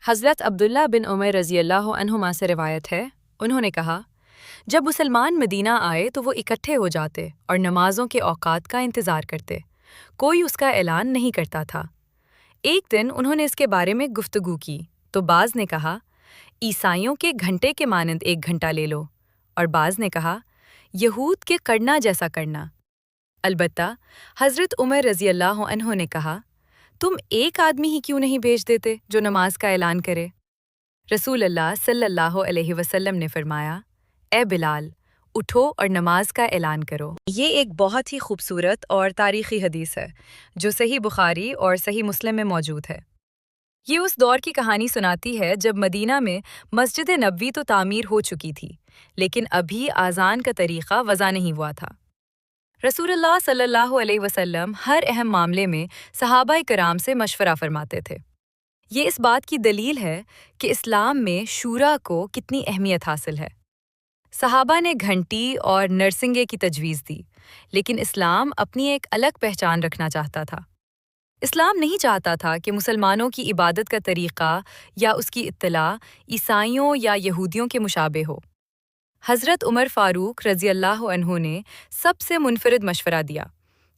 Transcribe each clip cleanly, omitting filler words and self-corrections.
حضرت عبداللہ بن عمر رضی اللہ عنہما سے روایت ہے، انہوں نے کہا، جب مسلمان مدینہ آئے تو وہ اکٹھے ہو جاتے اور نمازوں کے اوقات کا انتظار کرتے، کوئی اس کا اعلان نہیں کرتا تھا۔ ایک دن انہوں نے اس کے بارے میں گفتگو کی تو بعض نے کہا، عیسائیوں کے گھنٹے کے مانند 1 گھنٹہ لے لو، اور بعض نے کہا، یہود کے کرنا جیسا کرنا۔ البتہ حضرت عمر رضی اللہ عنہ نے کہا، تم ایک آدمی ہی کیوں نہیں بھیج دیتے جو نماز کا اعلان کرے؟ رسول اللہ صلی اللہ علیہ وسلم نے فرمایا، اے بلال، اٹھو اور نماز کا اعلان کرو۔ یہ ایک بہت ہی خوبصورت اور تاریخی حدیث ہے جو صحیح بخاری اور صحیح مسلم میں موجود ہے۔ یہ اس دور کی کہانی سناتی ہے جب مدینہ میں مسجد نبوی تو تعمیر ہو چکی تھی، لیکن ابھی آذان کا طریقہ وضع نہیں ہوا تھا۔ رسول اللہ صلی اللہ علیہ وسلم ہر اہم معاملے میں صحابہ کرام سے مشورہ فرماتے تھے۔ یہ اس بات کی دلیل ہے کہ اسلام میں شورا کو کتنی اہمیت حاصل ہے۔ صحابہ نے گھنٹی اور نرسنگے کی تجویز دی، لیکن اسلام اپنی ایک الگ پہچان رکھنا چاہتا تھا۔ اسلام نہیں چاہتا تھا کہ مسلمانوں کی عبادت کا طریقہ یا اس کی اطلاع عیسائیوں یا یہودیوں کے مشابہ ہو۔ حضرت عمر فاروق رضی اللہ عنہ نے سب سے منفرد مشورہ دیا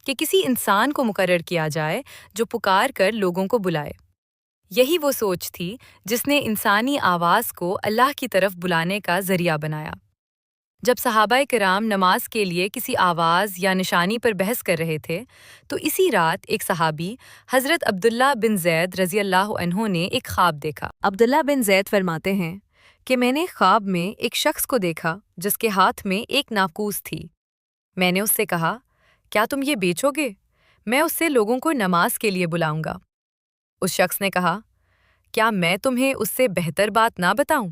کہ کسی انسان کو مقرر کیا جائے جو پکار کر لوگوں کو بلائے۔ یہی وہ سوچ تھی جس نے انسانی آواز کو اللہ کی طرف بلانے کا ذریعہ بنایا۔ جب صحابہ کرام نماز کے لیے کسی آواز یا نشانی پر بحث کر رہے تھے تو اسی رات ایک صحابی حضرت عبداللہ بن زید رضی اللہ عنہ نے ایک خواب دیکھا۔ عبداللہ بن زید فرماتے ہیں کہ میں نے خواب میں ایک شخص کو دیکھا جس کے ہاتھ میں ایک ناقوس تھی۔ میں نے اس سے کہا، کیا تم یہ بیچو گے؟ میں اس سے لوگوں کو نماز کے لیے بلاؤں گا۔ اس شخص نے کہا، کیا میں تمہیں اس سے بہتر بات نہ بتاؤں؟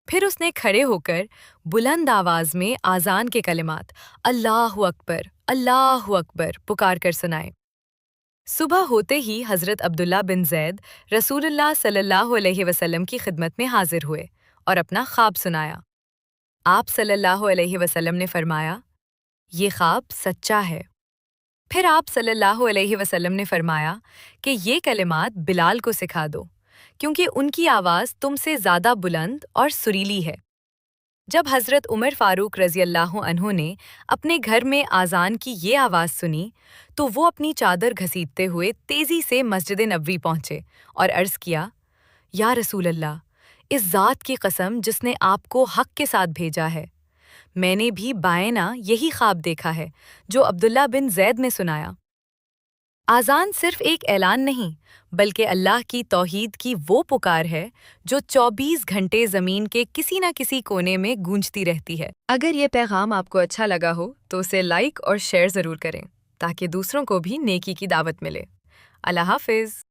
پھر اس نے کھڑے ہو کر بلند آواز میں آذان کے کلمات اللہ اکبر پکار کر سنائے۔ صبح ہوتے ہی حضرت عبداللہ بن زید رسول اللہ صلی اللہ علیہ وسلم کی خدمت میں حاضر ہوئے اور اپنا خواب سنایا۔ آپ صلی اللہ علیہ وسلم نے فرمایا، یہ خواب سچا ہے۔ پھر آپ صلی اللہ علیہ وسلم نے فرمایا کہ یہ کلمات بلال کو سکھا دو، کیونکہ ان کی آواز تم سے زیادہ بلند اور سریلی ہے۔ جب حضرت عمر فاروق رضی اللہ عنہ نے اپنے گھر میں آذان کی یہ آواز سنی تو وہ اپنی چادر گھسیٹتے ہوئے تیزی سے مسجد نبوی پہنچے اور عرض کیا، یا رسول اللہ، اس ذات کی قسم جس نے آپ کو حق کے ساتھ بھیجا ہے، میں نے بھی بائنا یہی خواب دیکھا ہے جو عبداللہ بن زید نے سنایا۔ آذان صرف ایک اعلان نہیں بلکہ اللہ کی توحید کی وہ پکار ہے جو 24 گھنٹے زمین کے کسی نہ کسی کونے میں گونجتی رہتی ہے۔ اگر یہ پیغام آپ کو اچھا لگا ہو تو اسے لائک اور شیئر ضرور کریں تاکہ دوسروں کو بھی نیکی کی دعوت ملے۔ اللہ حافظ۔